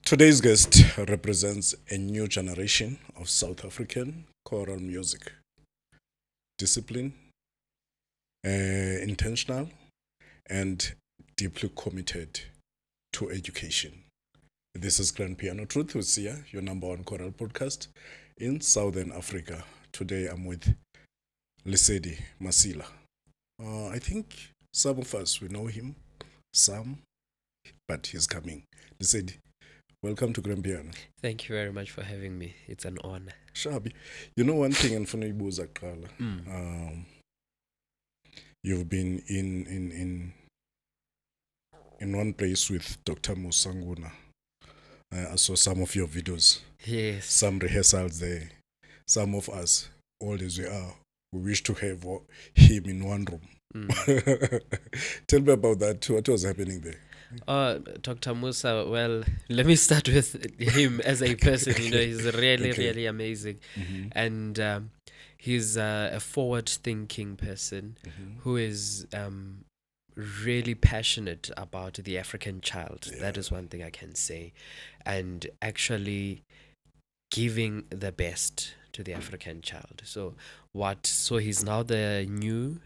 Today's guest represents a new generation of South African choral music. Discipline, intentional, and deeply committed to education. This is Grand Piano Truth with Sia, your number one choral podcast in Southern Africa. Today I'm with Lesedi, Masela. I think some of us, we know him, some, but he's coming. Lesedi, welcome to Grand Piano. Thank you very much for having me. It's an honor. Shabi, you know one thing and Ibuza Kala. You've been in one place with Dr. Musanguna. I saw some of your videos, Yes. some rehearsals there. Some of us, old as we are, we wish to have him in one room. Tell me about that. What was happening there? Dr. Musa, well, let me start with him as a person. He's really, Okay. really amazing. And he's a forward-thinking person who is really passionate about the African child. That is one thing I can say. And actually giving the best to the African child. So he's now the new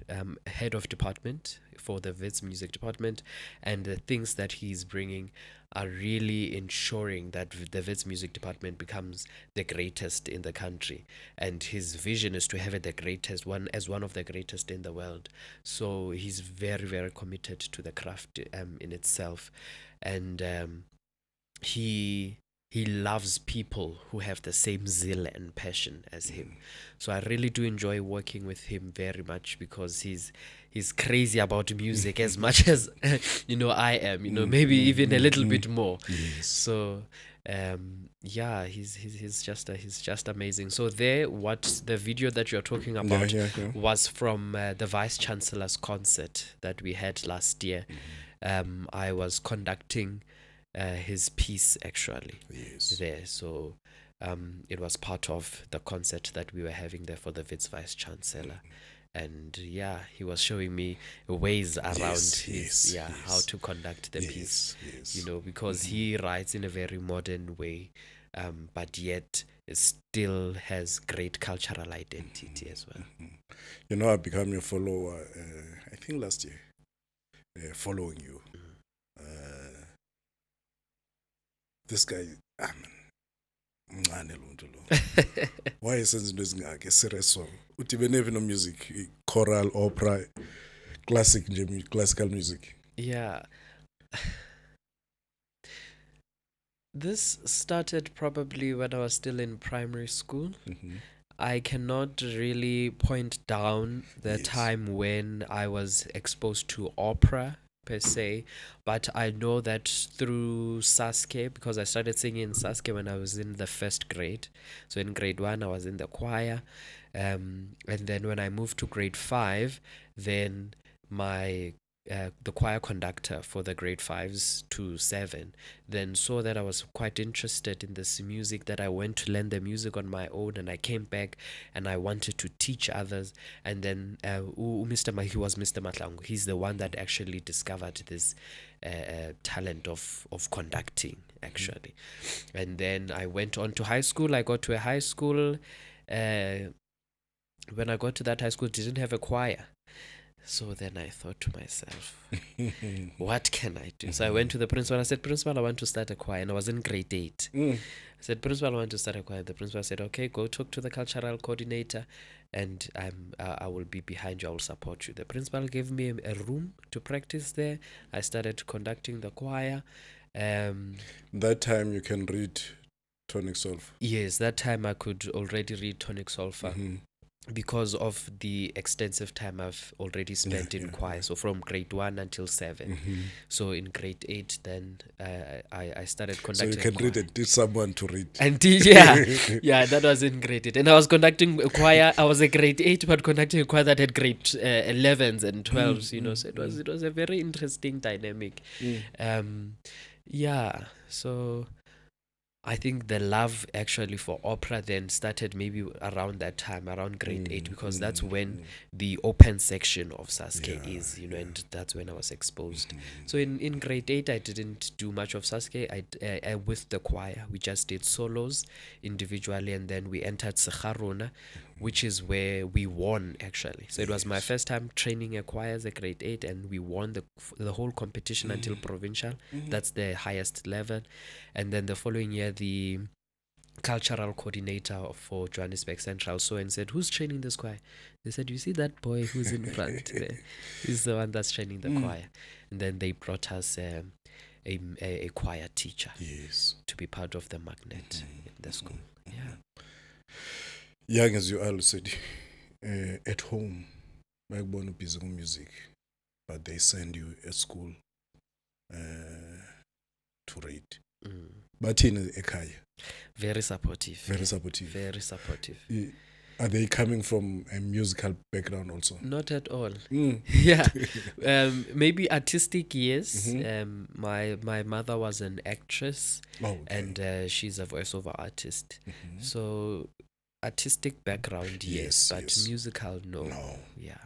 head of department for the Wits music department, and the things that he's bringing are really ensuring that the Wits music department becomes the greatest in the country, and his vision is to have it the greatest one of the greatest in the world. So he's very, very committed to the craft in itself, and he loves people who have the same zeal and passion as him. So I really do enjoy working with him very much, because he's crazy about music as much as I am, maybe even a little bit more. Yes. So he's just amazing. So the video that you're talking about was from the Vice Chancellor's concert that we had last year. I was conducting his piece actually there. So it was part of the concert that we were having there for the Wits Vice Chancellor. And he was showing me ways around how to conduct the piece. Because he writes in a very modern way, but yet it still has great cultural identity as well. I became your follower, I think last year, following you. This guy, why esenza into ezingaka serious song uthi beneve no music choral opera classical music. This started probably when I was still in primary school. I cannot really point down the time when I was exposed to opera per se, but I know that through Saske, because I started singing in Saske when I was in the first grade. So in grade 1 I was in the choir, and then when I moved to grade 5, then the choir conductor for the grade 5s to 7 then saw that I was quite interested in this music, that I went to learn the music on my own, and I came back and I wanted to teach others. And then he was Mr. Matlangu. He's the one that actually discovered this talent of conducting actually. And then I went on to high school. I got to a high school. When I got to that high school, it didn't have a choir. So then I thought to myself, what can I do? So I went to the principal. I said, Principal, I want to start a choir. And I was in grade 8. I said, Principal, I want to start a choir. The principal said, okay, go talk to the cultural coordinator, and I will be behind you. I will support you. The principal gave me a room to practice there. I started conducting the choir. That time you can read tonic solfa. Yes, that time I could already read tonic solfa. Because of the extensive time I've already spent in choir. So from grade 1 until 7. So in grade 8 then I started conducting. So you can read and teach someone to read. And that was in grade 8. And I was conducting a choir. I was a grade 8 but conducting a choir that had grade 11s and 12s, so it was a very interesting dynamic. So I think the love actually for opera then started maybe around that time, around grade 8, because that's when the open section of Sasuke is, and that's when I was exposed. So in grade 8, I didn't do much of Sasuke. I with the choir, we just did solos individually, and then we entered Sekharuna, which is where we won actually. So it was my first time training a choir as a grade 8, and we won the whole competition until provincial. That's the highest level. And then the following year, the cultural coordinator for Johannesburg Central saw and said, "Who's training this choir?" They said, "You see that boy who's in front there? He's the one that's training the choir." And then they brought us a choir teacher to be part of the magnet in the school. Yeah. Young as you are, Lesedi, at home, backbone busy with music, but they send you at school to read. But in Ekaya, Very supportive. very supportive. Very supportive. Are they coming from a musical background also? Not at all. Yeah. Maybe artistic, yes. My mother was an actress, and she's a voiceover artist. So artistic background, yes, but musical, no. Yeah.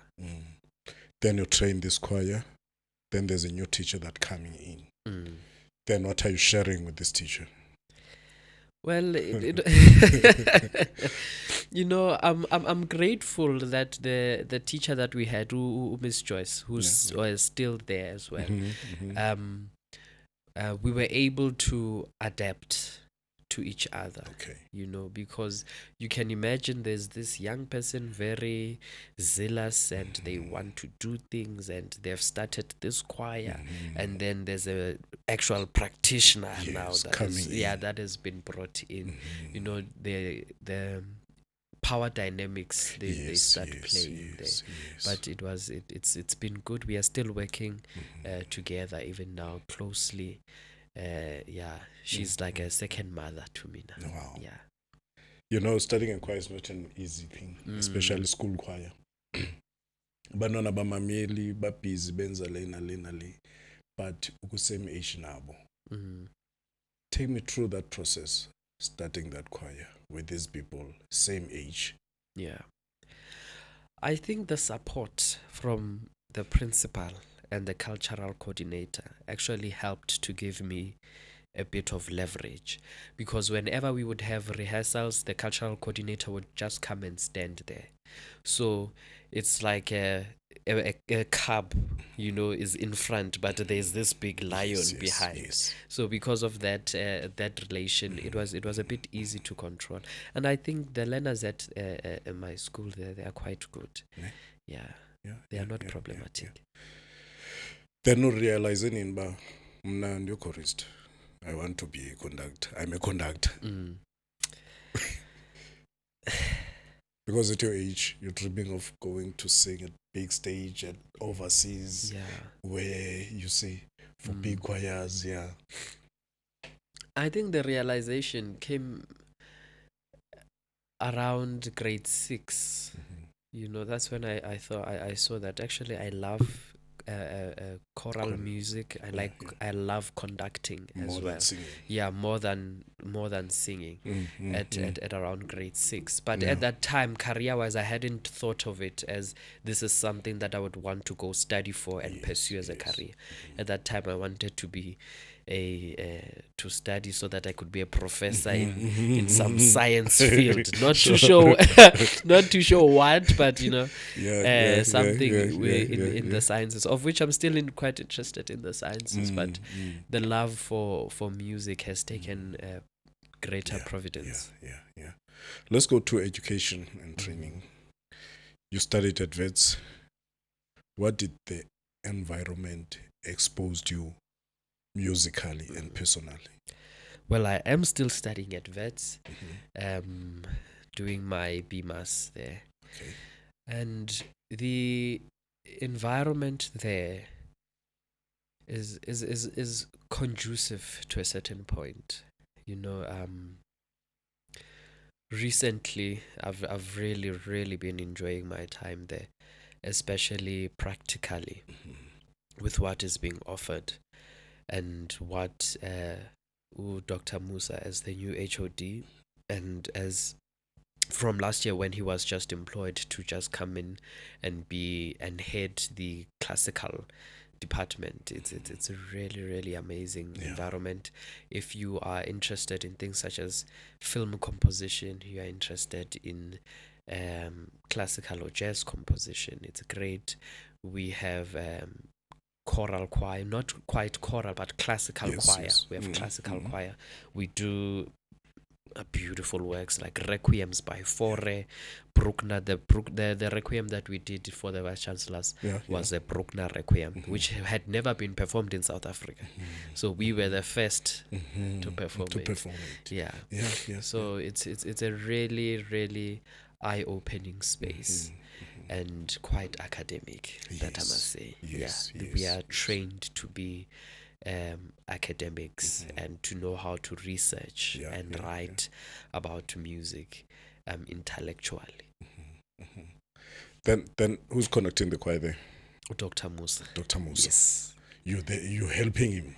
Then you train this choir. Then there's a new teacher that coming in. Then what are you sharing with this teacher? Well, I'm grateful that the teacher that we had, Miss Joyce, who's still there as well. We were able to adapt to each other. Because you can imagine there's this young person very zealous and they want to do things and they've started this choir, and then there's a actual practitioner now that has been brought in. The power dynamics they start playing there. But it's been good. We are still working together even now closely. She's like a second mother to me now. Wow. Yeah. Studying a choir is not an easy thing, especially school choir. Banona bamameli babhizi benza lena le, but ukusame age nabo. Take me through that process, starting that choir with these people same age. Yeah. I think the support from the principal and the cultural coordinator actually helped to give me a bit of leverage, because whenever we would have rehearsals, the cultural coordinator would just come and stand there. So it's like a cub, is in front, but there's this big lion behind. So because of that relation, it was a bit easy to control. And I think the learners at my school they are quite good. They are not problematic. They're not realizing in mna ndio chorist. I want to be a conductor. I'm a conductor. Because at your age, you're dreaming of going to sing at big stage and overseas, where you see for big choirs. I think the realization came around grade 6. That's when I thought I saw that actually I love choral music. I love conducting as well. More than singing at around grade 6. But at that time, career-wise, I hadn't thought of it as this is something that I would want to go study for and pursue as a career. At that time, I wanted to be to study so that I could be a professor in some science field. Not to show what, but something in the sciences, of which I'm still quite interested in the sciences. But the love for music has taken greater providence. Yeah. Let's go to education and training. You studied at Wits. What did the environment expose you musically and personally? Well, I am still studying at Wits, doing my BMAS there. And the environment there is conducive to a certain point. Recently I've really been enjoying my time there, especially practically with what is being offered and what Dr. Musa as the new HOD, and as from last year when he was just employed to just come in and be and head the classical department. It's a really, really amazing environment. If you are interested in things such as film composition, you are interested in classical or jazz composition, it's great. We have choral choir, not quite choral, but classical choir. We have classical choir. We do beautiful works like requiems by Fore, Bruckner. The requiem that we did for the vice chancellors was a Bruckner requiem, which had never been performed in South Africa. So we were the first to perform it. Yeah. So it's a really, really eye-opening space. And quite academic, that I must say. We are trained to be academics and to know how to research and write about music intellectually. Then who's conducting the choir there? Dr. Musa. Dr. Musa. Yes. You're helping him.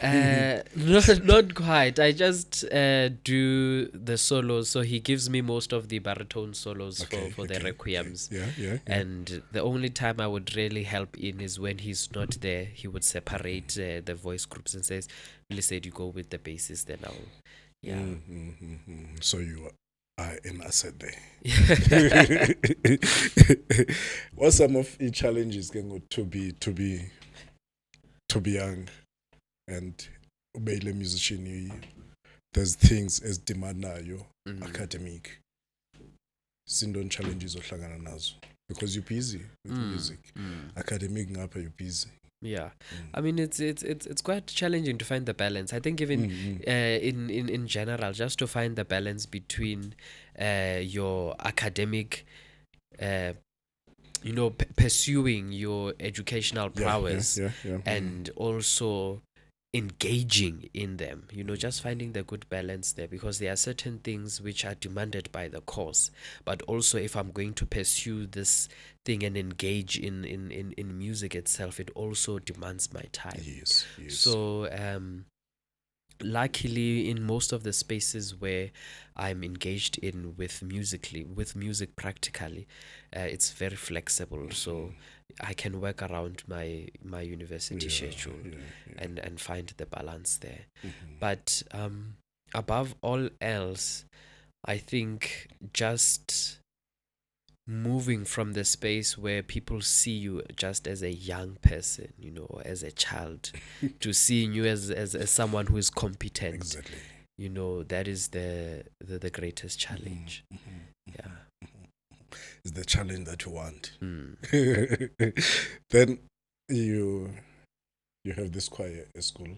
Not quite. I just do the solos. So he gives me most of the baritone solos for the requiems. And the only time I would really help in is when he's not there. He would separate the voice groups and says, Lesedi, you go with the bassist, then I'll. So you are an asset there. What some of the challenges going to be young and obey musician? There's things as demand nayo academic. Sindon challenges ohlangana nazo because you're busy with music. Academic ngapha you're busy. Yeah, I mean it's quite challenging to find the balance. I think even in general, just to find the balance between your academic, pursuing your educational prowess and also engaging in them, just finding the good balance there, because there are certain things which are demanded by the course, but also if I'm going to pursue this thing and engage in music itself, it also demands my time. So luckily, in most of the spaces where I'm engaged in with music practically, it's very flexible, so I can work around my university schedule and find the balance there. But above all else, I think just moving from the space where people see you just as a young person, as a child, to seeing you as someone who is competent. Exactly. That is the greatest challenge. It's the challenge that you want. Then you have this choir at school.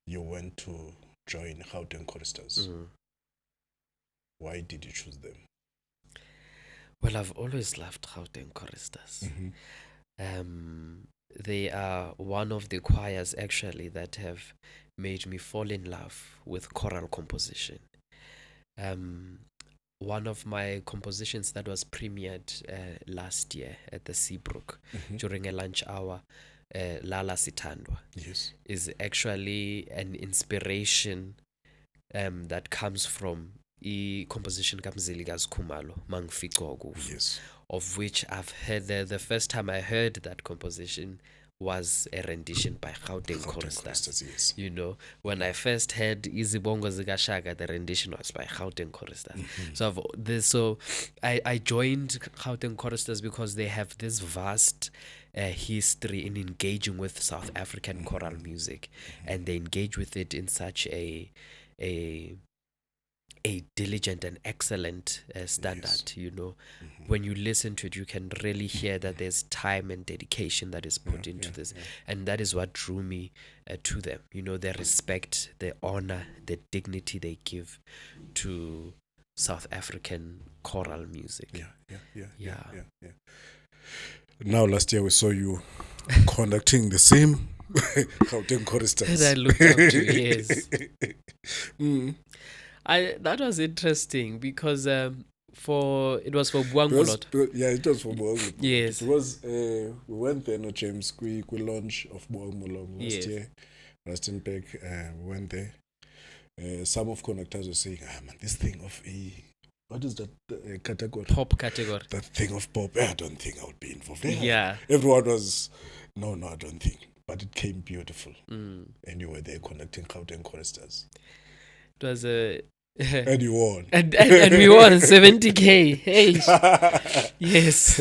You went to join Gauteng Choristers. Why did you choose them? Well, I've always loved Gauteng Choristers. They are one of the choirs actually that have made me fall in love with choral composition. One of my compositions that was premiered last year at the Seabrook during a lunch hour, Lala Sithandwa, is actually an inspiration that comes from a composition Kamzeliga's Kumalo, Mangfiko, of which I've heard the first time I heard that composition was a rendition by Gauteng Choristers. When I first heard Izibongo Zikashaka, the rendition was by Gauteng Choristers. So I joined Gauteng Choristers because they have this vast history in engaging with South African choral music, and they engage with it in such a diligent and excellent standard. When you listen to it, you can really hear that there's time and dedication that is put into this, and that is what drew me to them. The respect, the honor, the dignity they give to South African choral music. Now last year we saw you conducting the same Gauteng Choristers. I looked up to, yes. That was interesting because it was for Buangolot. It was for Buangolot. Yes. It was we went there, no James, we launch of Buangolot last year. Rustenburg, we went there. some of conductors were saying, man, this thing of what is that category? Pop category. That thing of pop, I don't think I would be involved. Yeah. Everyone was, no, I don't think. But it came beautiful. Mm. And you were there conducting Gauteng choristers. It was a And you won. and we won 70K. Hey. Yes.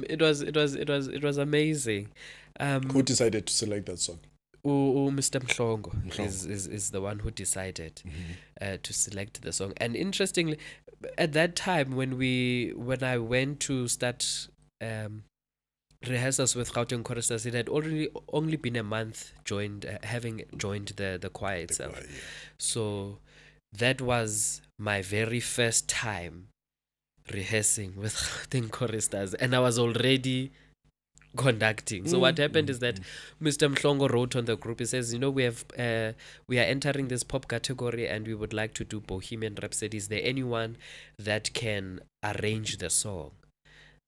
It was amazing. Who decided to select that song? Mr. Mhlongo is the one who decided to select the song. And interestingly, at that time when I went to start rehearsals with Gauteng choristers, it had already only been a month having joined the choir itself. choir, yeah. So that was my very first time rehearsing with Gauteng choristers, and I was already conducting. So what happened is that Mr. Mhlongo wrote on the group. He says, we are entering this pop category and we would like to do Bohemian Rhapsody. Is there anyone that can arrange the song?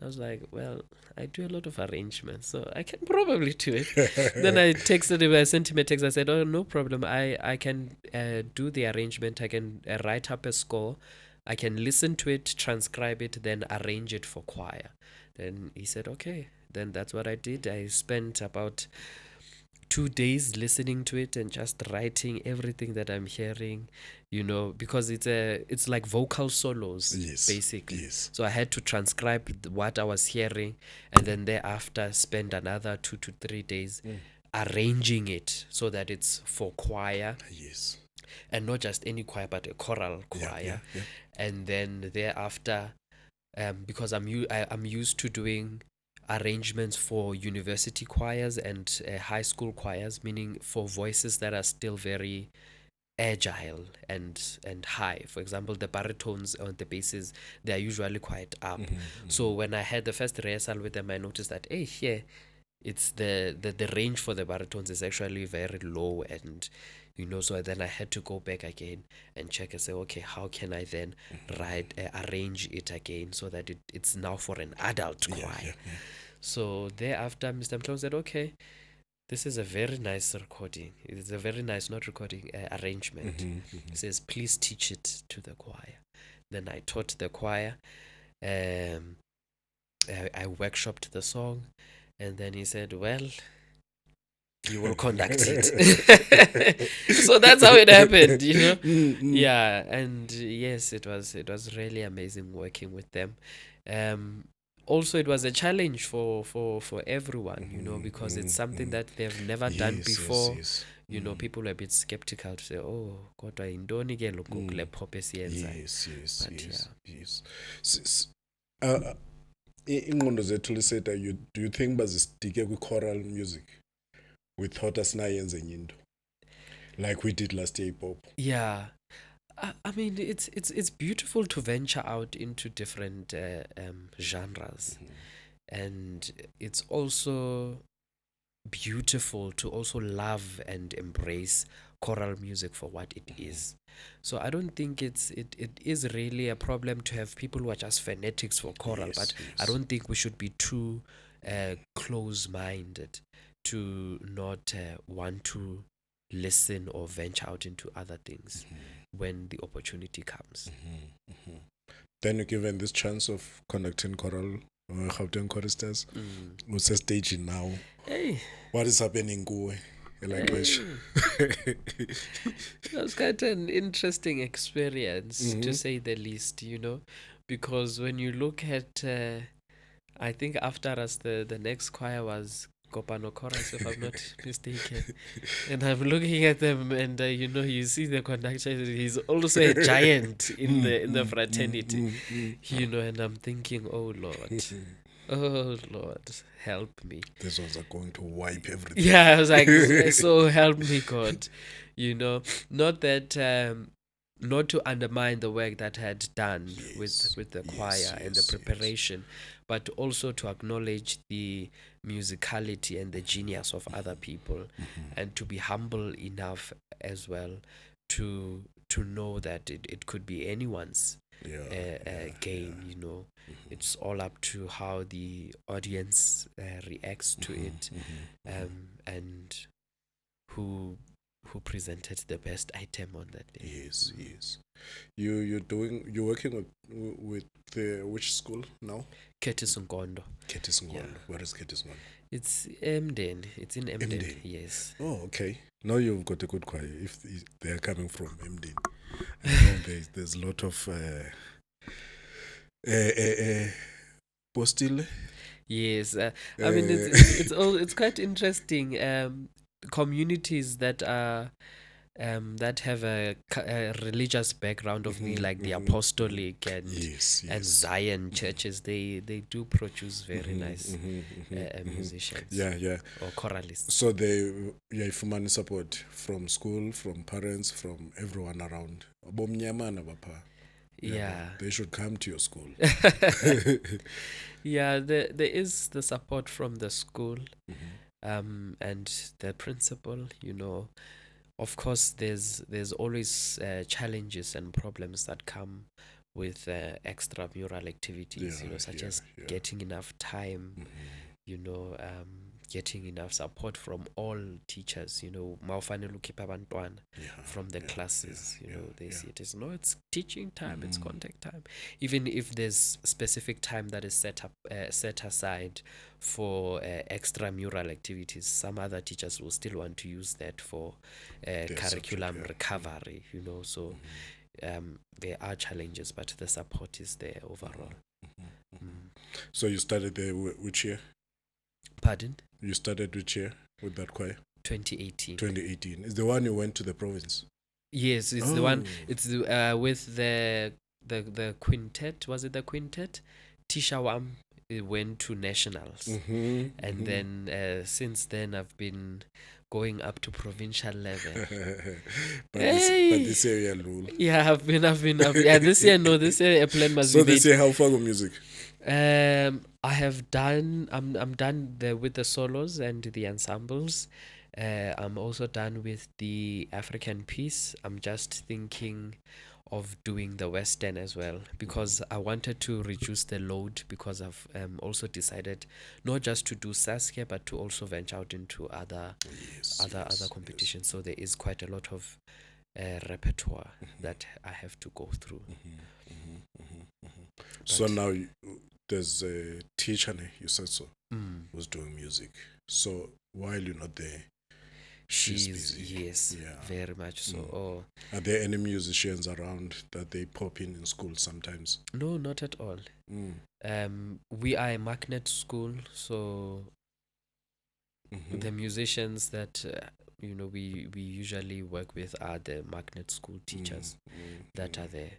I was like, well, I do a lot of arrangements, so I can probably do it. Then I texted him, I sent him a text. I said, oh, no problem. I can do the arrangement. I can write up a score. I can listen to it, transcribe it, then arrange it for choir. Then he said, okay. Then that's what I did. I spent about 2 days listening to it and just writing everything that I'm hearing, because it's like vocal solos, basically. Yes. So I had to transcribe what I was hearing, and then thereafter spend another 2 to 3 days arranging it so that it's for choir. Yes. And not just any choir, but a choral choir. Yeah. And then thereafter, because I'm used to doing arrangements for university choirs and high school choirs, meaning for voices that are still very agile and high. For example, the baritones on the basses, they are usually quite up. So when I had the first rehearsal with them, I noticed that here it's the range for the baritones is actually very low, and so then I had to go back again and check and say, okay, how can I then arrange it again so that it's now for an adult choir. Yeah. So thereafter, Mr. Mhlongo said, okay, this is a very nice recording. It's a very nice, not recording, arrangement. He says, please teach it to the choir. Then I taught the choir. I workshopped the song. And then he said, well, you will conduct it. So that's how it happened, Yeah, and yes, it was really amazing working with them. Also, it was a challenge for everyone, because it's something that they've never done before. Yes. People are a bit skeptical to say, oh, kodwa yintoni ke lo kule pop esiyenzayo. Yes. Ingqondo zethu liseta, do you think bazisitike kwi-choral music without us nayenze enye into like we did last year, Pop? Yeah. I mean, it's beautiful to venture out into different genres, and it's also beautiful to also love and embrace choral music for what it is. So I don't think it is really a problem to have people who are just fanatics for choral, but I don't think we should be too close-minded to not want to listen or venture out into other things when the opportunity comes. Then you're given this chance of conducting choral Gauteng choristers. What's the stage now? Hey. What is happening kuwe? Like it was quite an interesting experience, to say the least, because when you look at I think after us the next choir was Kopano Chorus, if I'm not mistaken. And I'm looking at them, and you see the conductor. He's also a giant in the fraternity, And I'm thinking, oh Lord, help me. These ones are going to wipe everything. Yeah, I was like, so help me, God. Not that. Not to undermine the work that I had done with the choir and the preparation, but also to acknowledge the musicality and the genius of other people, and to be humble enough as well to know that it could be anyone's game. It's all up to how the audience reacts to it, and who who presented the best item on that day. Yes, yes. You're working with which school now? Curtis Nkondo. Curtis Ngondo. Yeah. Where is Curtis Ngondo? It's Emden. It's in Emden. Emden. Yes. Oh, okay. Now you've got a good choir. If they are coming from Emden, I know there's a lot of postile. Yes. I mean, it's quite interesting. Communities that are that have a religious background of me, like the apostolic and Yes, and yes. Zion churches, they do produce very nice musicians. Yeah, yeah. Or choralists. So you have money support from school, from parents, from everyone around. Bomnyamana bapa. Yeah. They should come to your school. Yeah, there is the support from the school, and the principal. Of course, there's always challenges and problems that come with extramural activities. Such as getting enough time. Getting enough support from all teachers. Mawufanele ukhipha abantwana from the classes. They see it as, no, it's teaching time, it's contact time. Even if there's specific time that is set aside for extramural activities, some other teachers will still want to use that for curriculum recovery. So there are challenges, but the support is there overall. So you started there which year? Pardon? You started which year with that choir? 2018. 2018. Is the one you went to the province? Yes, it's the one. It's with the quintet. Was it the quintet? Tisha Wam went to nationals, and then since then I've been going up to provincial level. but this year, Lul. Yeah, I've been. Yeah, this year, no, this year a plan must be made. So this year, how far with music? I have done. I'm done with the solos and the ensembles. I'm also done with the African piece. I'm just thinking of doing the Western as well, because I wanted to reduce the load, because I've also decided not just to do Saskia but to also venture out into other competitions. So there is quite a lot of repertoire that I have to go through. So now there's a teacher, you said so, who's doing music. So while you're not there, she's busy. Yes, very much so. Are there any musicians around that they pop in school sometimes? No, not at all. We are a magnet school, so the musicians that we usually work with are the magnet school teachers that are there.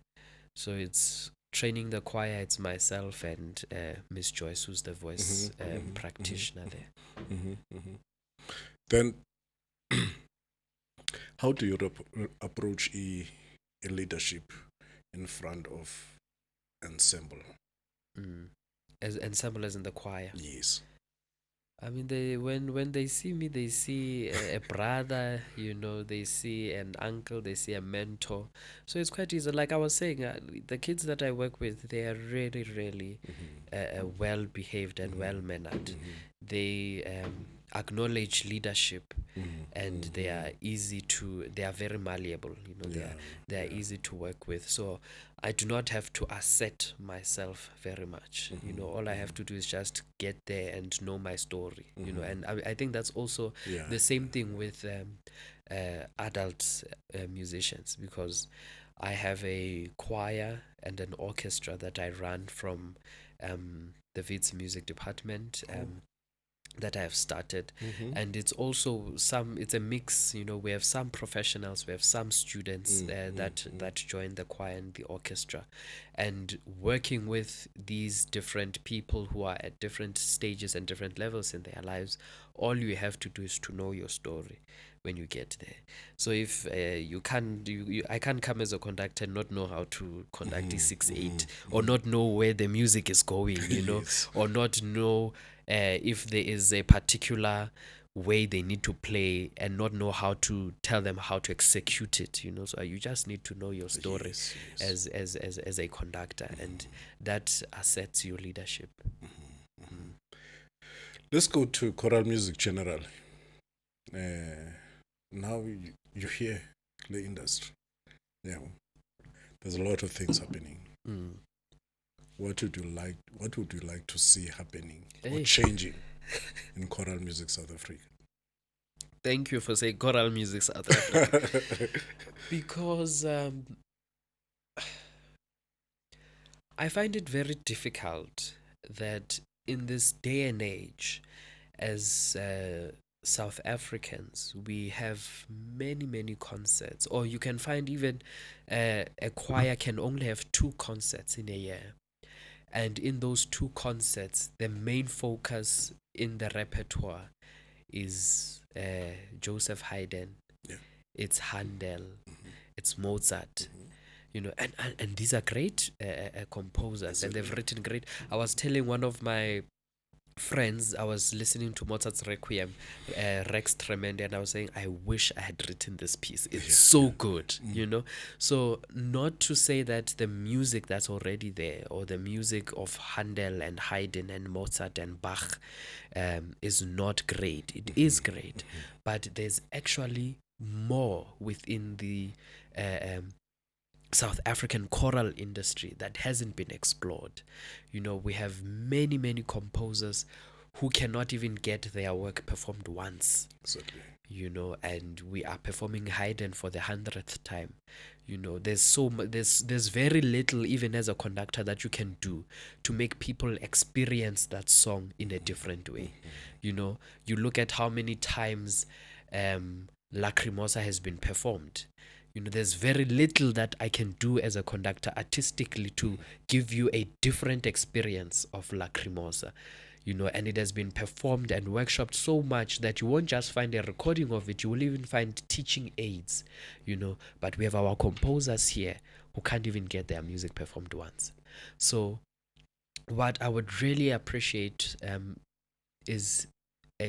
So it's training the choir. It's myself and Miss Joyce, who's the voice practitioner there. Then how do you approach a leadership in front of ensemble? As ensemble as in the choir? Yes. I mean, when they see me, they see a brother, they see an uncle, they see a mentor. So it's quite easy. Like I was saying, the kids that I work with, they are really, really well behaved and well mannered. They acknowledge leadership, and they are very malleable. They are easy to work with. So I do not have to assert myself very much. All I have to do is just get there and know my story. And I think that's also the same thing with adult musicians, because I have a choir and an orchestra that I run from the Wits music department. That I have started, and it's also it's a mix. We have some professionals, we have some students that join the choir and the orchestra, and working with these different people who are at different stages and different levels in their lives. All you have to do is to know your story when you get there. So if I can't come as a conductor and not know how to conduct E68, or not know where the music is going, Yes. or not know if there is a particular way they need to play, and not know how to tell them how to execute it. So you just need to know your story as a conductor, and that assets your leadership. Let's go to choral music generally. Now you hear the industry. Yeah, there's a lot of things happening. What would you like? What would you like to see happening or changing in choral music South Africa? Thank you for saying choral music South Africa. Because I find it very difficult that in this day and age, as South Africans, we have many concerts, or you can find even a choir can only have 2 concerts in a year. And in those 2 concerts, the main focus in the repertoire is Joseph Haydn, it's Handel, it's Mozart. And these are great composers, and they've written great. I was telling one of my friends, I was listening to Mozart's Requiem, Rex Tremendi, and I was saying, I wish I had written this piece. It's so good, So, not to say that the music that's already there, or the music of Handel and Haydn and Mozart and Bach, is not great. It is great, but there's actually more within the South African choral industry that hasn't been explored. We have many composers who cannot even get their work performed once. Exactly. And we are performing Haydn for the 100th time. There's very little, even as a conductor, that you can do to make people experience that song in a different way. You look at how many times Lacrimosa has been performed. There's very little that I can do as a conductor artistically to give you a different experience of Lacrimosa. And it has been performed and workshopped so much that you won't just find a recording of it, you will even find teaching aids, But we have our composers here who can't even get their music performed once. So what I would really appreciate is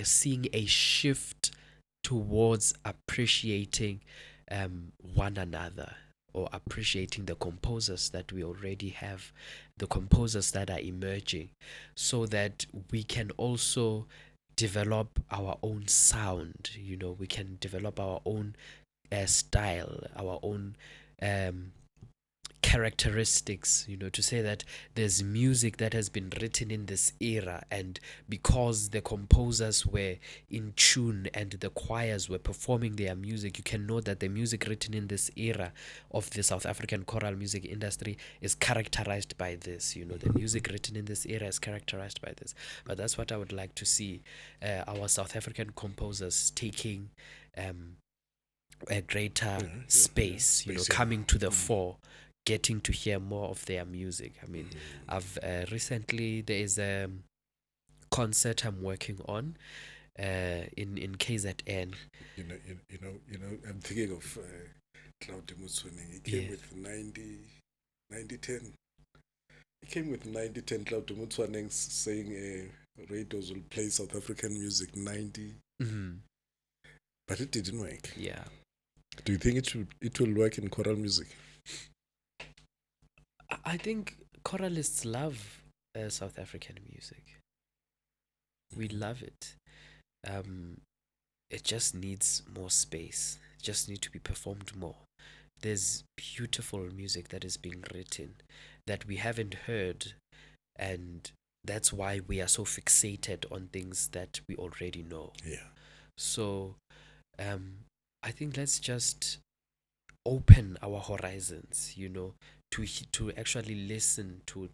seeing a shift towards appreciating one another, or appreciating the composers that we already have, the composers that are emerging, so that we can also develop our own sound. We can develop our own style, our own characteristics, to say that there's music that has been written in this era, and because the composers were in tune and the choirs were performing their music, you can know that the music written in this era of the South African choral music industry is characterized by this. The music written in this era is characterized by this. But that's what I would like to see, our South African composers taking a greater space, coming to the fore, getting to hear more of their music. I mean, I've recently, there is a concert I'm working on in KZN. I'm thinking of Claude Mutswane. He came with 9010. He came with 9010. Claude Mutswane saying radios will play South African music 90. But it didn't work. Yeah. Do you think it will work in choral music? I think choralists love South African music. We love it. It just needs more space. It just needs to be performed more. There's beautiful music that is being written that we haven't heard, and that's why we are so fixated on things that we already know. Yeah. So I think let's just open our horizons, to actually listen to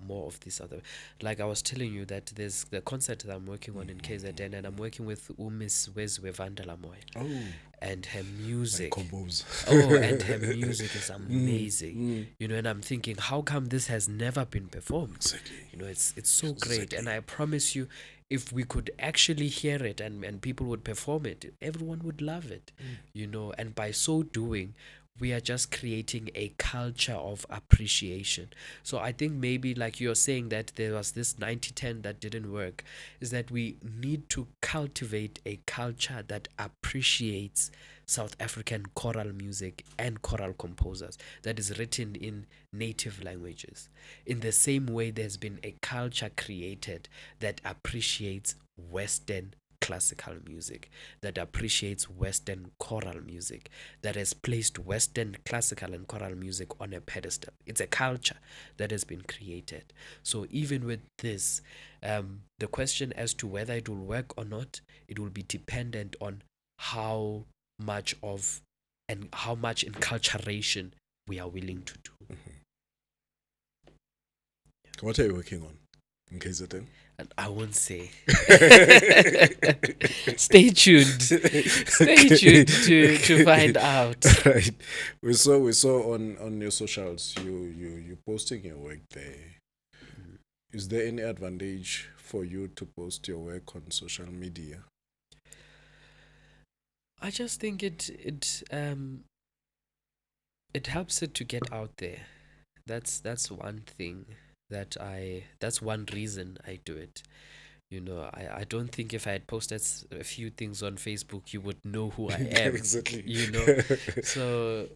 more of this other. Like I was telling you that there's the concert that I'm working on in KZN, and I'm working with Miss Wezwe Vandalamoy. Oh. And her music. And her music is amazing. And I'm thinking, how come this has never been performed? Exactly. It's so great. And I promise you, if we could actually hear it and people would perform it, everyone would love it. And by so doing, we are just creating a culture of appreciation. So I think maybe, like you're saying, that there was this 90-10 that didn't work, is that we need to cultivate a culture that appreciates South African choral music and choral composers, that is written in native languages. In the same way, there's been a culture created that appreciates Western classical music, that appreciates Western choral music, that has placed Western classical and choral music on a pedestal. It's a culture that has been created. So even with this, the question as to whether it will work or not, it will be dependent on how much of and how much enculturation we are willing to do. What are you working on in KZN? And I won't say. Stay tuned. Stay tuned to find out. Right. We saw on your socials you posting your work there. Is there any advantage for you to post your work on social media? I just think it helps it to get out there. That's one thing that's one reason I do it. I don't think if I had posted a few things on Facebook, you would know who I am. Exactly. So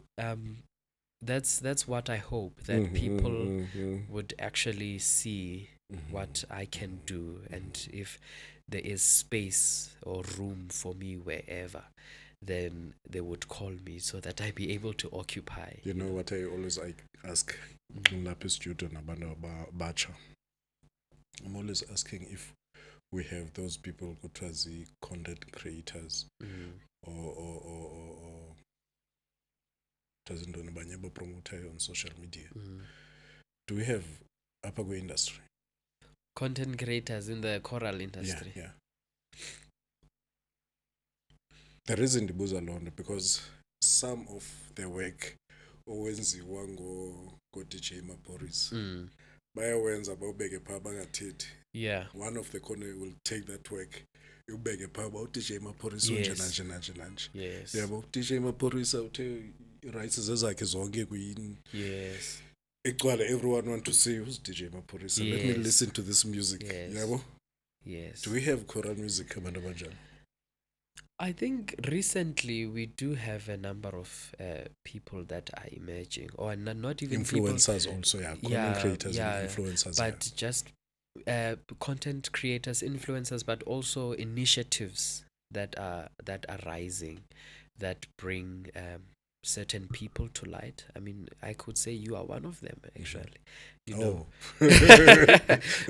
that's what I hope, that people would actually see what I can do, and if there is space or room for me wherever, then they would call me so that I be able to occupy. You know what I always ask lapis student about bacha. I'm always asking if we have those people who are the content creators or doesn't know banyeba promoter on social media. Do we have upper industry? Content creators in the choral industry. Yeah. The reason the booze alone because some of their work owenziwa go DJ Maporis. Bayawenza bawubeke pha bangathethi. Yeah. One of the corner will take that work. Ubeke pha bawu DJ Maporis nje. Yes. Yabo DJ Maporis uthe rights zezakhe zonke kuyini. Yes. Everyone want to see who's DJ Maporis. Let me listen to this music. Yes. Yabo? Yes. Do we have choral music abantu abanjani? I think recently we do have a number of people that are emerging, or not even influencers people, also, content creators, and influencers, but just content creators, influencers, but also initiatives that are rising, that bring certain people to light. I mean, I could say you are one of them, actually.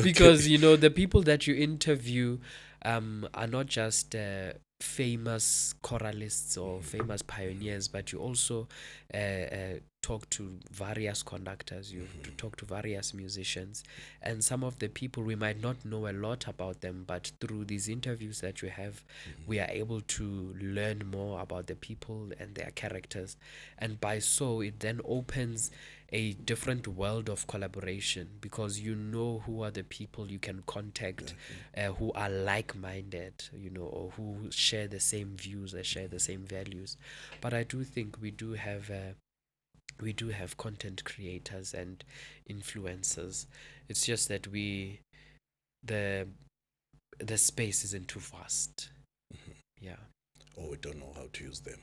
Because the people that you interview are not just famous choralists or famous pioneers, but you also talk to various conductors, you talk to various musicians, and some of the people, we might not know a lot about them, but through these interviews that you have, we are able to learn more about the people and their characters, and by so it then opens a different world of collaboration, because who are the people you can contact, who are like-minded, or who share the same views or share the same values. But I do think we do have content creators and influencers. It's just that the space isn't too vast. Yeah. Or we don't know how to use them.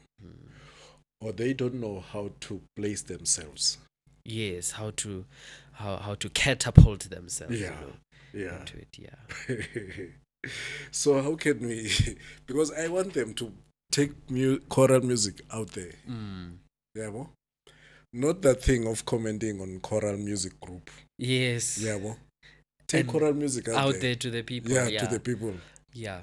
Or they don't know how to place themselves. Yes, how to catapult themselves. Into it. Yeah. So how can we? Because I want them to take choral music out there. Yeah, bo? Not that thing of commenting on choral music group. Yes. Yeah, bo? Take choral music out there to the people. Yeah, to the people. Yeah.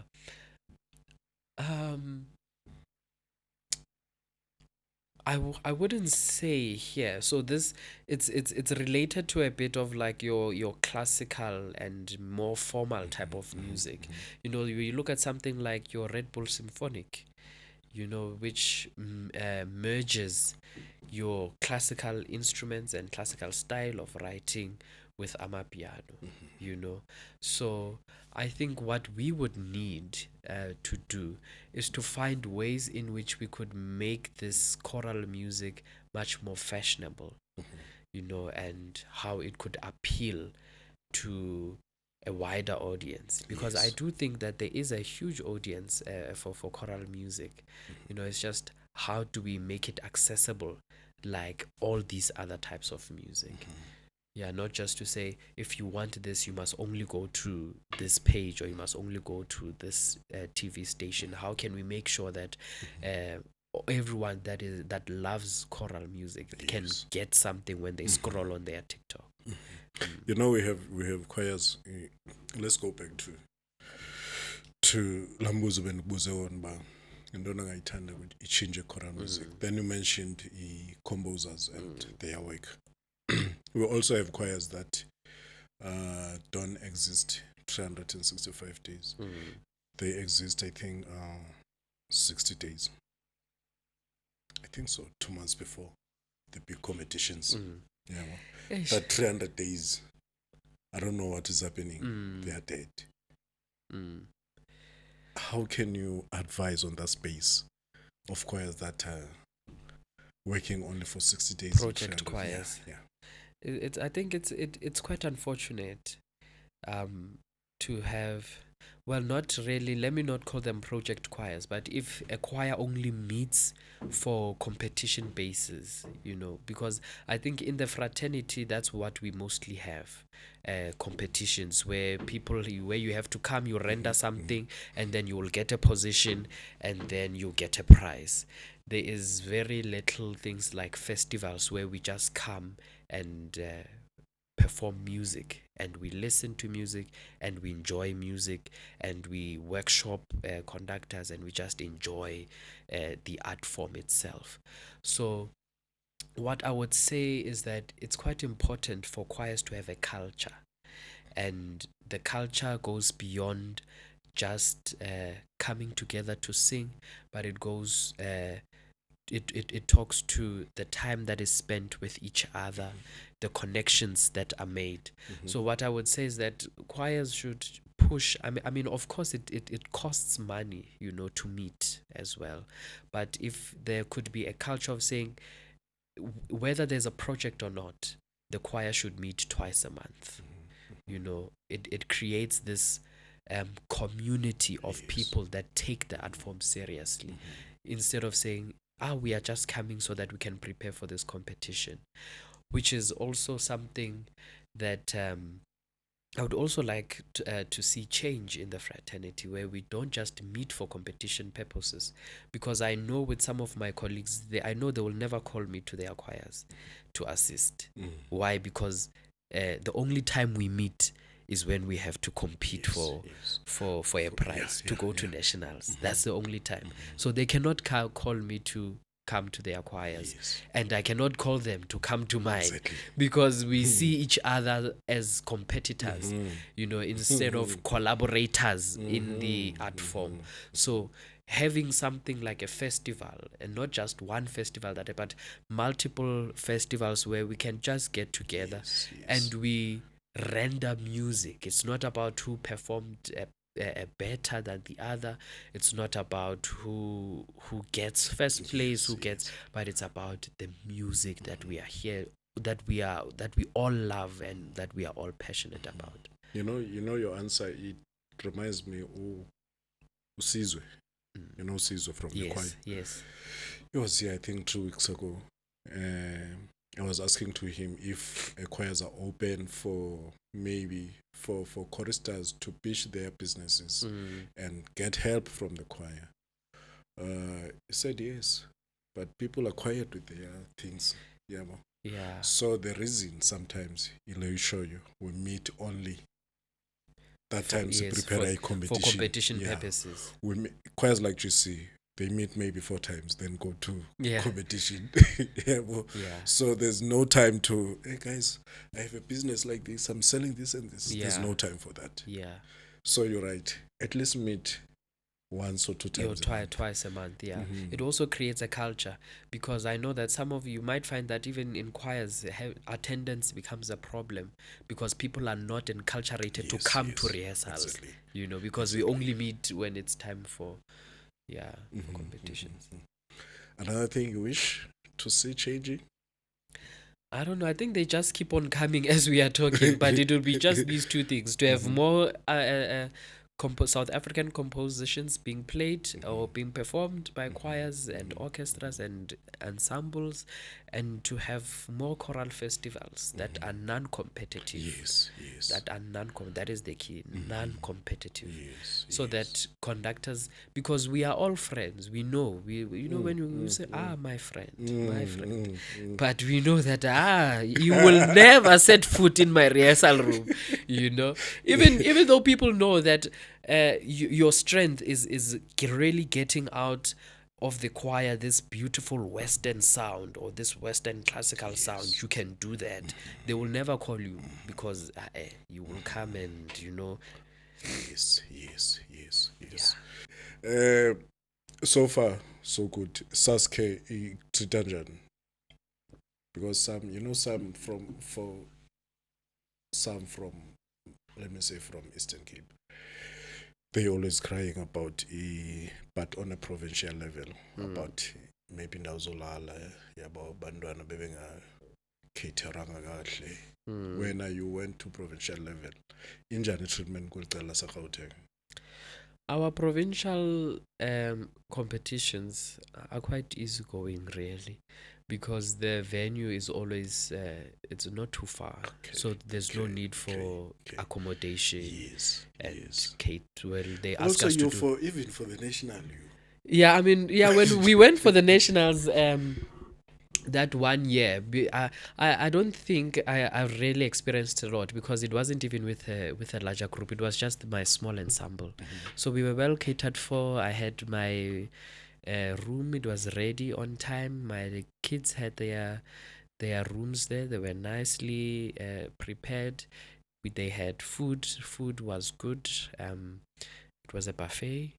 I wouldn't say here. So this it's related to a bit of like your classical and more formal type of music. You look at something like your Red Bull Symphonic, which merges your classical instruments and classical style of writing with amapiano. So I think what we would need to do is to find ways in which we could make this choral music much more fashionable, and how it could appeal to a wider audience, because I do think that there is a huge audience for choral music. It's just, how do we make it accessible like all these other types of music? Yeah, not just to say, if you want this, you must only go to this page, or you must only go to this TV station. How can we make sure that everyone that loves choral music can Yes. get something when they scroll on their TikTok? You know, we have choirs. Let's go back to Lambuzo and Buzeon ba. Ndona ngayithanda ukuthi ichange choral music. Then you mentioned composers and their work. We also have choirs that don't exist 365 days. They exist, I think, 60 days. I think so, 2 months before the big competitions. Yeah, well, that 300 days, I don't know what is happening. They are dead. How can you advise on that space of choirs that are working only for 60 days? Project choirs. Yeah. I think it's quite unfortunate to have, well, not really, let me not call them project choirs, but if a choir only meets for competition basis, because I think in the fraternity, that's what we mostly have. Competitions where you have to come, you render something, and then you will get a position, and then you get a prize. There is very little things like festivals where we just come and perform music, and we listen to music, and we enjoy music, and we workshop conductors, and we just enjoy the art form itself. So what I would say is that it's quite important for choirs to have a culture, and the culture goes beyond just coming together to sing, but it goes it talks to the time that is spent with each other, the connections that are made. So what I would say is that choirs should push. I mean, of course, it costs money, to meet as well. But if there could be a culture of saying, whether there's a project or not, the choir should meet twice a month. It creates this community of people that take the art form seriously, instead of saying, we are just coming so that we can prepare for this competition, which is also something that I would also like to see change in the fraternity, where we don't just meet for competition purposes. Because I know with some of my colleagues, I know they will never call me to their choirs to assist. Why? Because the only time we meet is when we have to compete for a prize, to go to nationals. That's the only time. So they cannot call me to come to their choirs, and I cannot call them to come to mine, because we see each other as competitors, instead of collaborators in the art form. So having something like a festival, and not just one festival but multiple festivals where we can just get together and we render music. It's not about who performed better than the other. It's not about who gets first place, but it's about the music that we are here, that we all love, and that we are all passionate about. Your answer, it reminds me of Usizwe. Usizwe from the choir. Yes. He was here, I think, 2 weeks ago. I was asking to him if choirs are open for choristers to pitch their businesses and get help from the choir. He said yes, but people are quiet with their things. Yeah. So the reason sometimes he'll show you, we meet only that time to prepare a competition. For competition purposes. Choirs like GC, they meet maybe 4 times, then go to competition. So there's no time to, hey guys, I have a business like this, I'm selling this and this. There's no time for that. So you're right. At least meet once or 2 times. Twice a month. It also creates a culture, because I know that some of you might find that even in choirs, attendance becomes a problem, because people are not enculturated to come to rehearsals. Because we only meet when it's time for competitions. Another thing you wish to see changing? I don't know. I think they just keep on coming as we are talking, but it will be just these 2 things: to have more South African compositions being played or being performed by choirs and orchestras and ensembles, and to have more choral festivals that are non-competitive. Yes. That are that is the key, non-competitive. Yes. So that conductors, because we are all friends, we know, you know, when you say, my friend, but we know that you will never set foot in my rehearsal room, you know, even though people know that your strength is really getting out of the choir this beautiful Western sound or this Western classical sound. You can do that. They will never call you because you will come and, you know. Yes. So far, so good. Sasuke Tritanjan. Because some from, let me say, from Eastern Cape, they always crying about but on a provincial level, about maybe ndawuzolala yabo bantwana bebengacateranga kahle. When you went to provincial level, injani treatment kwicala saGauteng? Our provincial competitions are quite easygoing, really, because the venue is always it's not too far, so there's no need for accommodation. Kate, well, they ask also us you to for even for the national Yeah, I mean, when we went for the nationals, that 1 year, I don't think I really experienced a lot, because it wasn't even with a larger group. It was just my small ensemble. So we were well catered for. I had my room. It was ready on time. My kids had their rooms there. They were nicely prepared. They had food. Food was good. It was a buffet,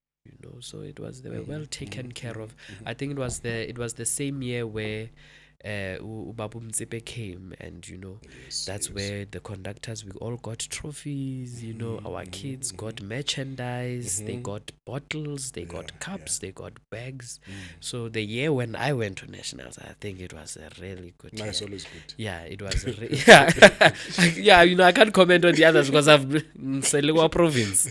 so they were well taken care of. I think it was the same year where Ubabu Mtsipe came, and that's where the conductors, we all got trophies. Our kids got merchandise. They got bottles, they got cups, they got bags. So the year when I went to nationals, I think it was a really good nice year. always good. Yeah, it was I can't comment on the others because I've Selewa province.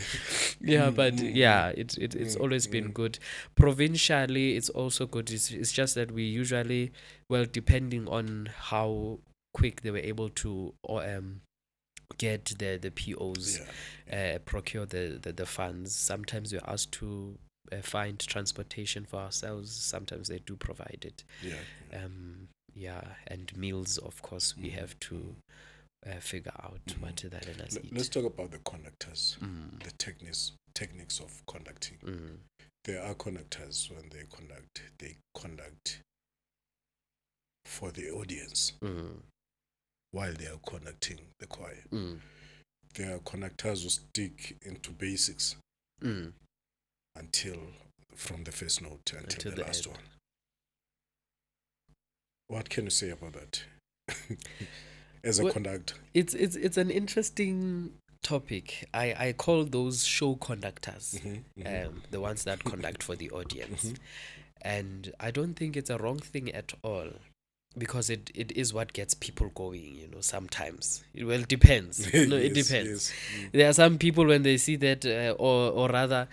But it's always been good. Provincially, it's also good. It's just that we usually, well, depending on how quick they were able to get the POs, procure the funds. Sometimes we're asked to find transportation for ourselves. Sometimes they do provide it. And meals, of course, we have to figure out what that let us eat. Let's talk about the conductors, the techniques of conducting. There are conductors, when they conduct for the audience while they are conducting the choir. There are conductors who stick into basics until from the first note until the last one. What can you say about that? As a conductor, it's an interesting topic. I call those show conductors, the ones that conduct for the audience. And I don't think it's a wrong thing at all, because it is what gets people going, sometimes. It depends. It depends. There are some people, when they see that, or rather,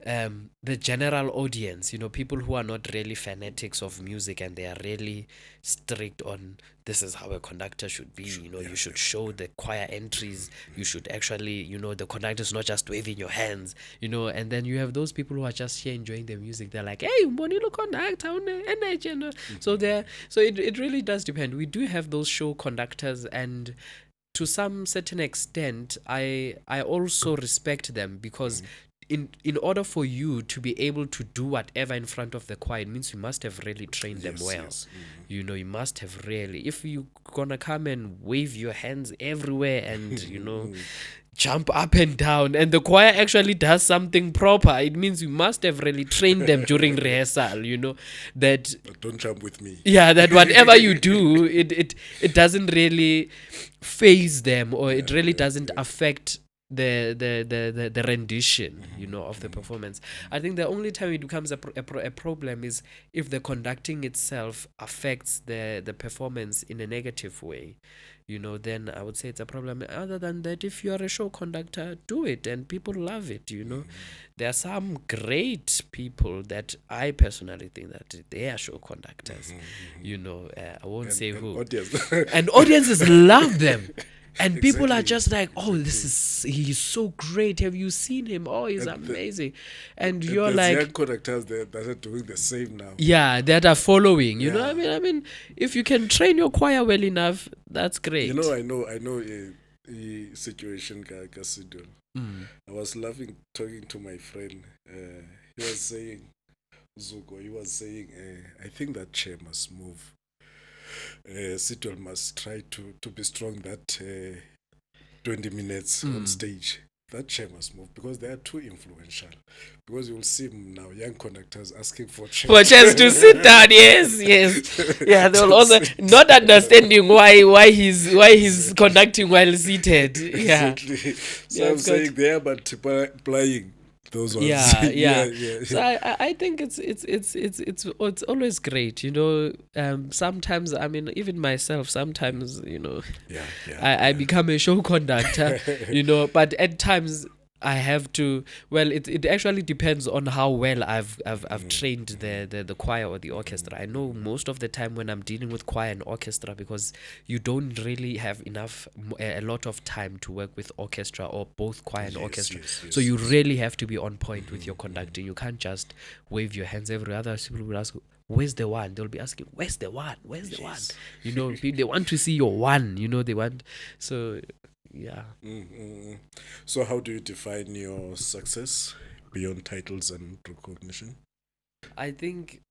the general audience, people who are not really fanatics of music, and they are really strict on this is how a conductor should be. You should show the choir entries. You should actually, the conductor is not just waving your hands, and then you have those people who are just here enjoying the music. They're like, hey, Monilo conductor on energy. So it really does depend. We do have those show conductors, and to some certain extent, I also respect them, because in order for you to be able to do whatever in front of the choir, it means you must have really trained them well. You must have really, if you're gonna come and wave your hands everywhere and jump up and down, and the choir actually does something proper, it means you must have really trained them during rehearsal, that don't jump with me. That whatever you do, it doesn't really phase them, or it really doesn't affect the rendition, of the performance. I think the only time it becomes a problem is if the conducting itself affects the performance in a negative way. then I would say it's a problem. Other than that, if you are a show conductor, do it and people love it. There are some great people that I personally think that they are show conductors. I won't say who. Audience. And audiences love them. And people are Exactly. just like, oh, he's so great. Have you seen him? Oh, he's amazing. And you're There's like, young conductors that are doing the same now. yeah, that are following. Yeah. I mean, if you can train your choir well enough, that's great. I know a situation, Kasidul. I was laughing talking to my friend. He was saying, Zuko, I think that chair must move. Sidwell must try to be strong that 20 minutes on stage. That chair must move because they are too influential. Because you'll see now young conductors asking for chairs. For chairs to sit down, yes. Yeah, they'll also not understanding why he's conducting while seated. Yeah. Exactly. So I'm saying they are multiplying those ones. Yeah. So I think it's always great. Sometimes, I mean, even myself, sometimes, I become a show conductor, but at times I have to. Well, it actually depends on how well I've trained the choir or the orchestra. I know most of the time when I'm dealing with choir and orchestra, because you don't really have a lot of time to work with orchestra or both choir and orchestra. So you really have to be on point with your conducting. You can't just wave your hands every other. People will ask, where's the one? They'll be asking, where's the one? Where's the one? They want to see your one. They want. So yeah. So how do you define your success beyond titles and recognition? I think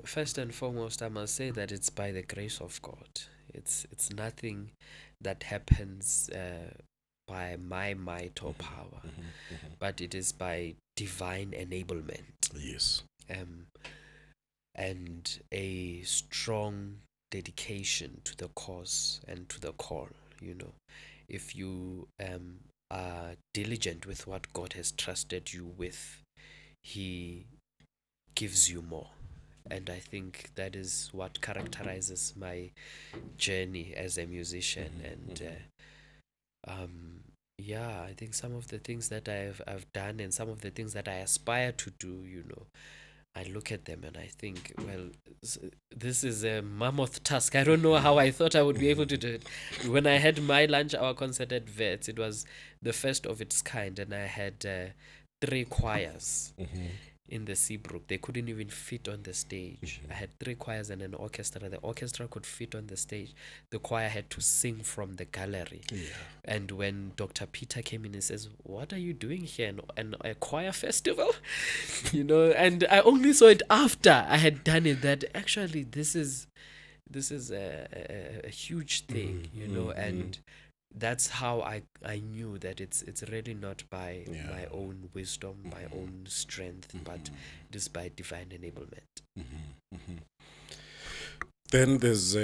first and foremost, I must say that it's by the grace of God. It's nothing that happens by my might or power, but it is by divine enablement. Yes. And a strong dedication to the cause and to the call. If you are diligent with what God has trusted you with, He gives you more. And I think that is what characterizes my journey as a musician. And I think some of the things that I've done and some of the things that I aspire to do, I look at them and I think, well, this is a mammoth task. I don't know how I thought I would be able to do it. When I had my lunch hour concert at Vets, it was the first of its kind, and I had 3 choirs in the Seabrook. They couldn't even fit on the stage. I had 3 choirs and an orchestra. The orchestra could fit on the stage. The choir had to sing from the gallery. Yeah. And when Dr. Peter came in and says, what are you doing here? And a choir festival? And I only saw it after I had done it, that actually this is a huge thing, and that's how I knew that it's really not by my own wisdom, my own strength, but it is by divine enablement. Then there's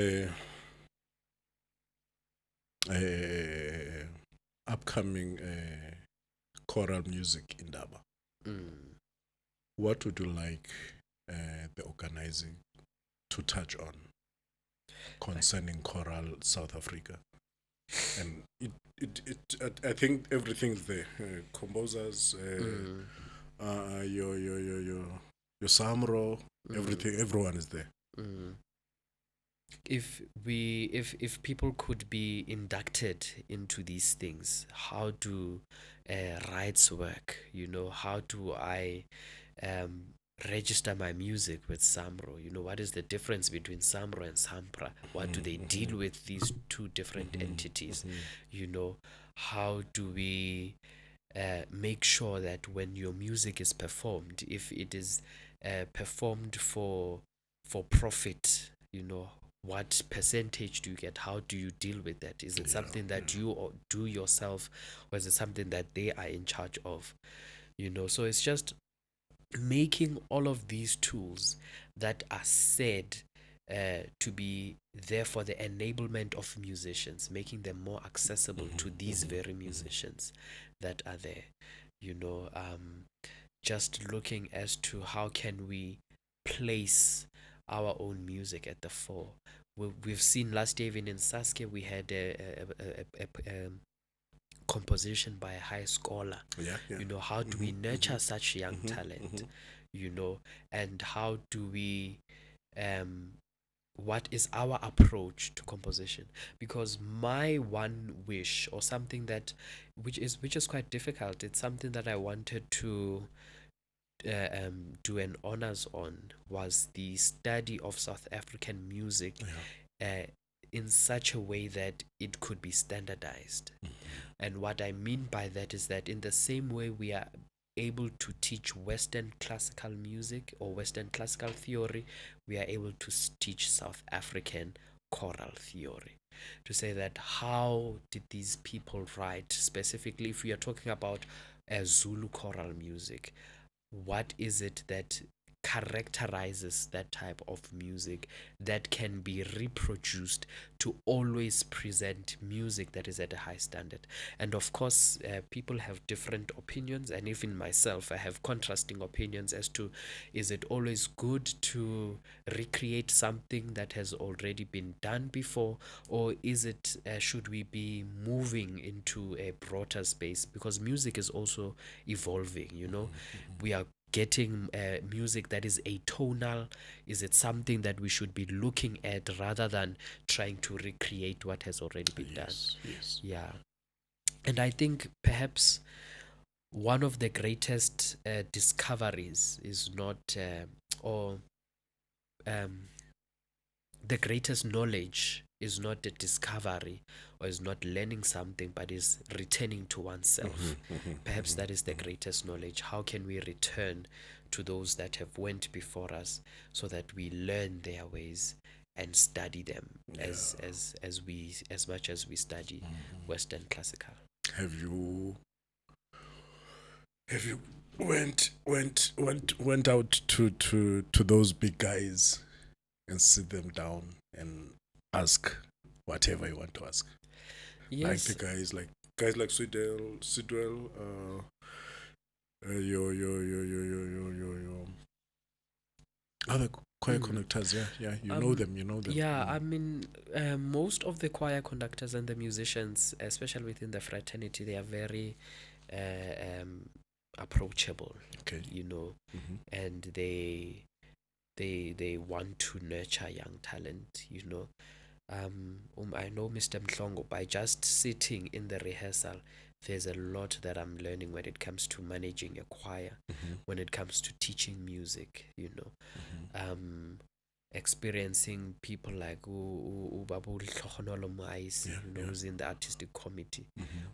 upcoming choral music in Daba. What would you like the organizing to touch on concerning choral South Africa? And I think everything's there. Composers, your Samro, everyone is there. If people could be inducted into these things, how do rights work? How do I register my music with Samro? What is the difference between Samro and Sampra? What do they deal with, these 2 different entities? How do we make sure that when your music is performed, if it is performed for profit, what percentage do you get? How do you deal with that? Is it something that you do yourself, or is it something that they are in charge of? So it's just making all of these tools that are said to be there for the enablement of musicians, making them more accessible to these very musicians that are there. Just looking as to how can we place our own music at the fore we've seen last year, even in Saskia, we had a composition by a high scholar. Yeah. You know, how do we nurture such young talent? You know, and how do we um what is our approach to composition? Because my one wish, or something that which is quite difficult, it's something that I wanted to do an honors on, was the study of South African music in such a way that it could be standardized. And what I mean by that is that in the same way we are able to teach Western classical music or Western classical theory, we are able to teach South African choral theory. To say that how did these people write, specifically if we are talking about Zulu choral music, what is it that characterizes that type of music that can be reproduced to always present music that is at a high standard? And of course, people have different opinions, and even myself, I have contrasting opinions as to, is it always good to recreate something that has already been done before, or is it should we be moving into a broader space, because music is also evolving, you know. We are getting music that is atonal. Is it something that we should be looking at rather than trying to recreate what has already been done? Yes. Yeah. And I think perhaps one of the greatest discoveries is not or um, the greatest knowledge is not the discovery, or is not learning something, but is returning to oneself. Perhaps that is the greatest knowledge. How can we return to those that have went before us, so that we learn their ways and study them as much as we study Western classical? Have you have you went out to those big guys and sit them down and ask whatever you want to ask? Like the Yes. guys like Sidwell, your other choir conductors. Yeah, you know them. Yeah, I mean, most of the choir conductors and the musicians, especially within the fraternity, they are very approachable. Okay. You know, and they want to nurture young talent. You know, I know Mr. Mhlongo, by just sitting in the rehearsal, there's a lot that I'm learning when it comes to managing a choir, when it comes to teaching music. You know, experiencing people like Babu Hlogonolo Moaisi, who's in the artistic committee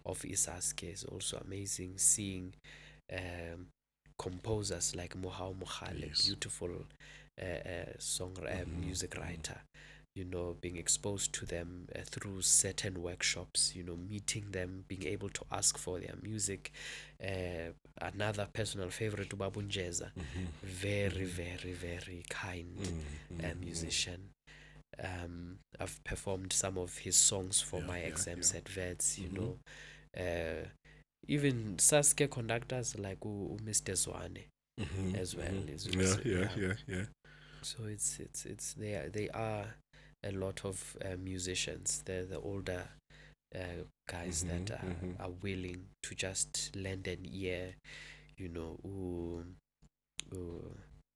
of Isaske, is also amazing. Seeing composers like Mohau Mohale, beautiful music writer, you know, being exposed to them through certain workshops, you know, meeting them, being able to ask for their music. Another personal favorite, Ubabunjeza, very, very, very kind musician. I've performed some of his songs for my exams at VETS, you know. Even Saskia conductors like Mr. Zwane as well. Yeah. So it's they are a lot of musicians. They're the older guys that are willing to just lend an ear, you know.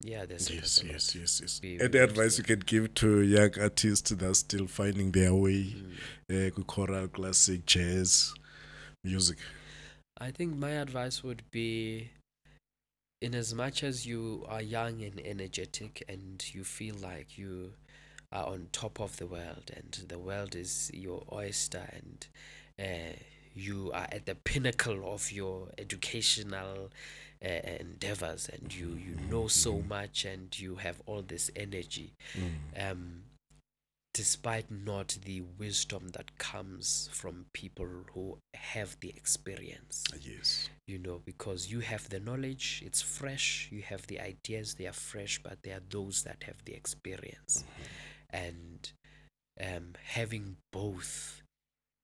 Yeah, there's Yes. Any advice you can give to young artists that are still finding their way, choral, classic, jazz music? I think my advice would be, in as much as you are young and energetic and you feel like you are on top of the world and the world is your oyster, and you are at the pinnacle of your educational endeavors, and you know so much and you have all this energy, despite not the wisdom that comes from people who have the experience. Yes. You know, because you have the knowledge, it's fresh, you have the ideas, they are fresh, but there are those that have the experience. And having both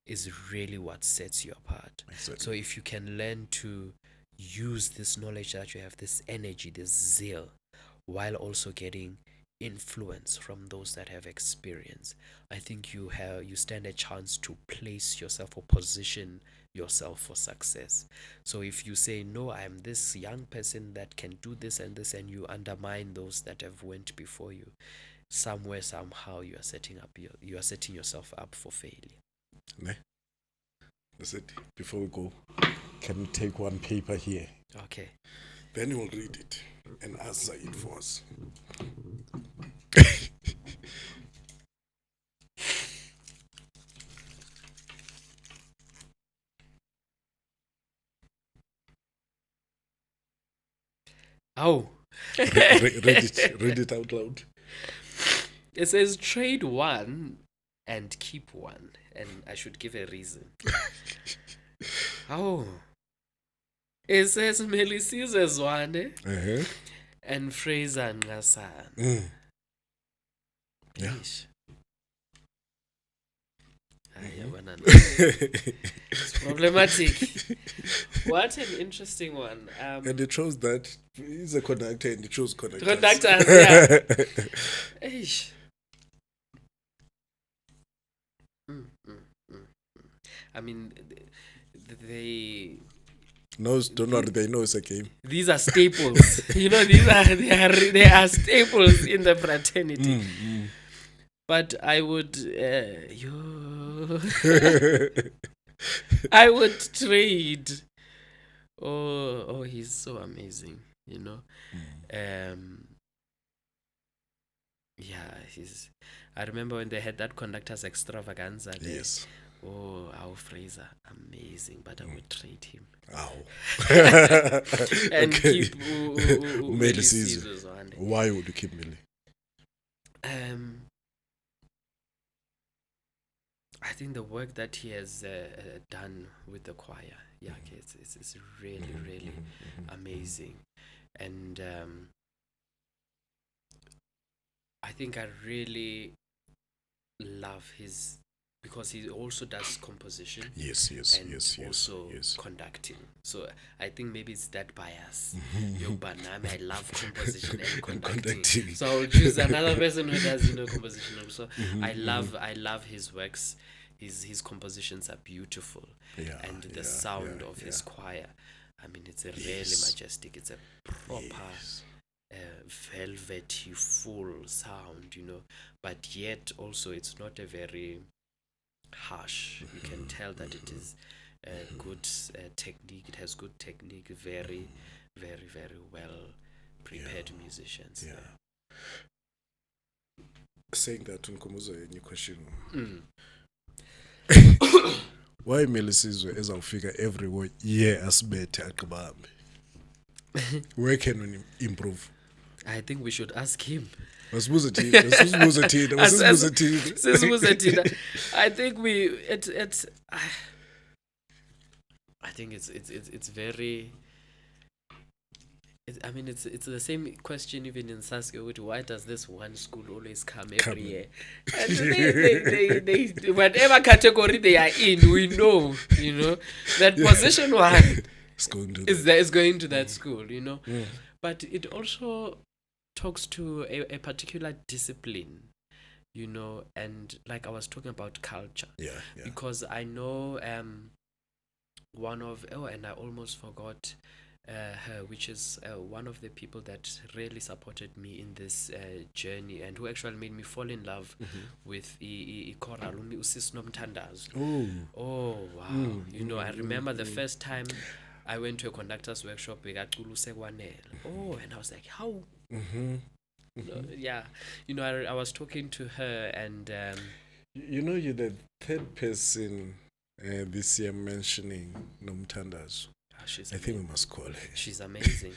is really what sets you apart. Exactly. So if you can learn to use this knowledge that you have, this energy, this zeal, while also getting influence from those that have experience, I think you stand a chance to place yourself or position yourself for success. So if you say, no, I am this young person that can do this and this, and you undermine those that have went before you, somewhere somehow you are setting yourself up for failure. Ne? That's it. Before we go, can we take one paper here? Okay. Then you will read it and answer it for us. Oh. Read it out loud. It says trade one and keep one, and I should give a reason. Oh. It says Melisizwe Zwane and Fraser Ngasana. Yeah. It's problematic. What an interesting one. And it shows that he's a conductor and it shows conductors. Conductors, yeah. Eish. I mean, they... No, don't worry, they know it's a game. These are staples. these they are staples in the fraternity. But I would I would trade. Oh, he's so amazing, Yeah, I remember when they had that conductor's extravaganza there. Yes. Oh, our Fraser, amazing, but I would trade him. Ow. And keep Melisizwe. Why would you keep Meli? I think the work that he has done with the choir, it's really, really amazing. And I think I really love his, because he also does composition. Yes. Also conducting. So I think maybe it's that bias. I love composition and conducting. So I'll choose another person who does composition also. I love his works. His compositions are beautiful. And the sound of his choir, I mean, it's a really majestic. It's a proper velvety full sound, but yet also it's not a very harsh. You can tell that it is good technique. It has good technique. Very, very, very well prepared musicians. Saying that, Nkomuzo, a new question. Why Melisizwe ezawufika every year asibethe aqibambe? Where can we improve? I think we should ask him. I think it's very. It's the same question even in Saskia. Why does this one school always come every year? And they whatever category they are in, we know, that position one is going to that school, But it also talks to a particular discipline, and like I was talking about culture. Because I know and I almost forgot her, which is one of the people that really supported me in this journey, and who actually made me fall in love with Choral, Usis Nomtandazo. Oh wow. I remember the first time I went to a conductor's workshop. Oh, and I was like, how? I was talking to her, and you're the third person this year mentioning Nomtandazo. I think we must call her. She's amazing.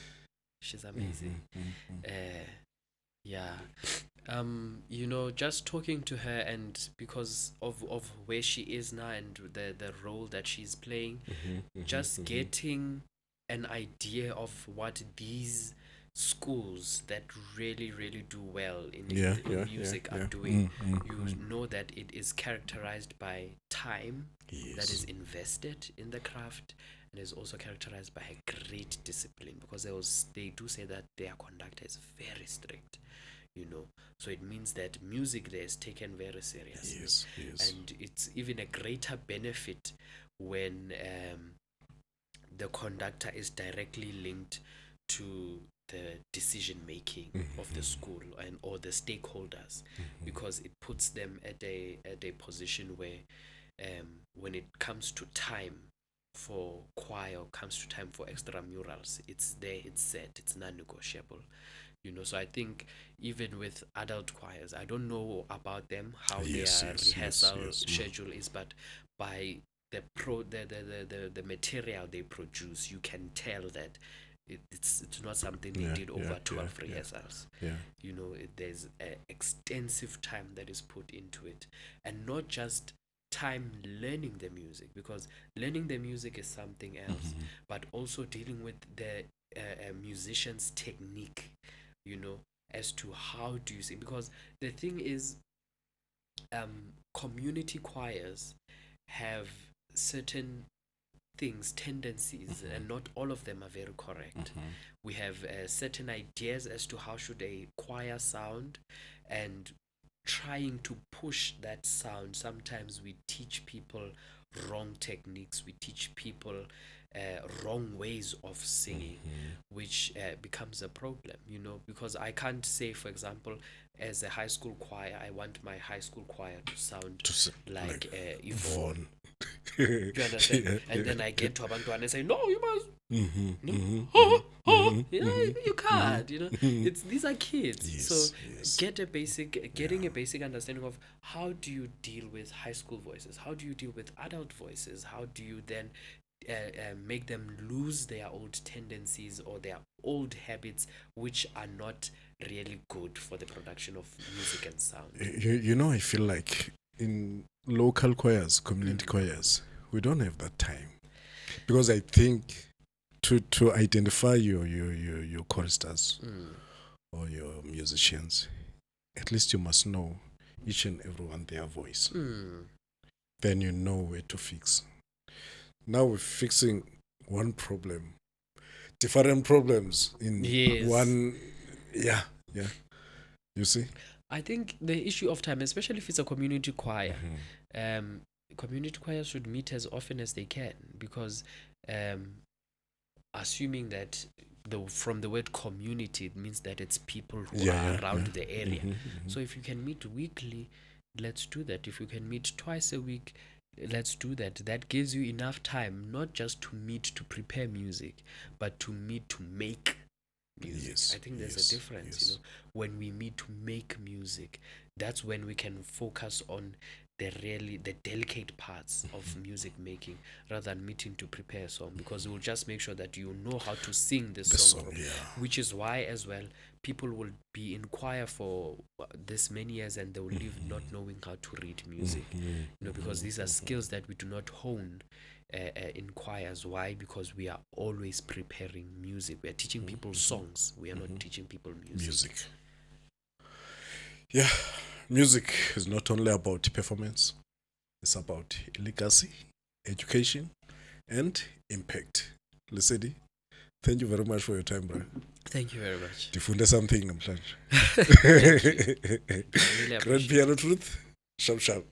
Just talking to her, and because of where she is now and the role that she's playing, getting an idea of what these schools that really, really do well in music are doing. You know that it is characterized by time that is invested in the craft, and is also characterized by a great discipline, because they do say that their conductor is very strict. So it means that music there is taken very seriously. Yes. And it's even a greater benefit when the conductor is directly linked to the decision making of the school and or the stakeholders, because it puts them at a position where when it comes to time for choir, comes to time for extramurals, it's there, it's set, it's non-negotiable. So I think even with adult choirs, I don't know about them, how their rehearsal schedule is, but by the material they produce, you can tell that it's not something they did over 12 rehearsals. There's extensive time that is put into it, and not just time learning the music, because learning the music is something else, but also dealing with the musician's technique, as to how do you sing. Because the thing is, community choirs have certain things, tendencies, and not all of them are very correct. We have certain ideas as to how should a choir sound, and trying to push that sound, sometimes we teach people wrong techniques, we teach people wrong ways of singing, which becomes a problem, because I can't say, for example, as a high school choir, I want my high school choir to sound like Yvonne. You understand? And then I get to Abantwana and say, no, you must. You can't. It's these are kids. So getting a basic understanding of how do you deal with high school voices, how do you deal with adult voices, how do you then make them lose their old tendencies or their old habits, which are not really good for the production of music and sound. I feel like in local choirs, community choirs, we don't have that time, because I think to identify your choristers or your musicians, at least you must know each and everyone their voice. Then you know where to fix. Now we're fixing one problem, different problems in one. Yeah. You see? I think the issue of time, especially if it's a community choir, community choirs should meet as often as they can, because assuming that from the word community, it means that it's people who are around the area. So if you can meet weekly, let's do that. If you can meet twice a week, let's do that. That gives you enough time, not just to meet to prepare music, but to meet to make music. I think there's a difference. When we meet to make music, that's when we can focus on the delicate parts of music making, rather than meeting to prepare a song, because we'll just make sure that you know how to sing the song, which is why as well people will be in choir for this many years and they will live not knowing how to read music, because these are skills that we do not hone in choirs. Why? Because we are always preparing music. We are teaching people songs. We are not teaching people music. Yeah, music is not only about performance. It's about legacy, education, and impact. Lesedi, thank you very much for your time, bro. Thank you very much. Difunde something namhlanje. Really Grand Piano Truth. Sharp.